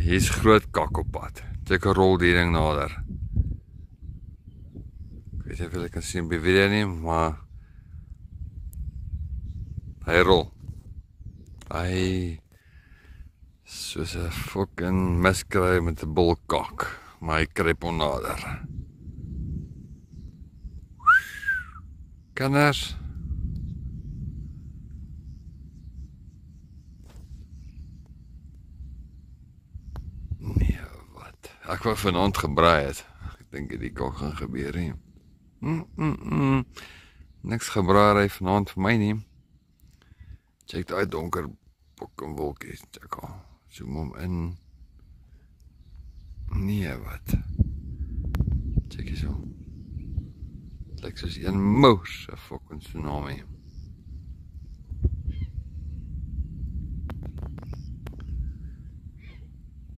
Hier's groot kak op pad. Check 'n rol die ding nader. Ek weet nie of julle kan sien op die video nie, maar hy rol. Hy soos 'n fucking miskry met 'n bol kak, maar hy kruip hom nader. Kinders, nee, wat? Ek wou vanaand gebraai het. Ek dink die kak gaan gebeur nie. Niks gebraai vanaand vir my nie. Check daai donker fucking wolkies. Check al. Zoom hom in. Nee, wat? Check hier so. Lyk soos een mouse, 'n fucking tsunami.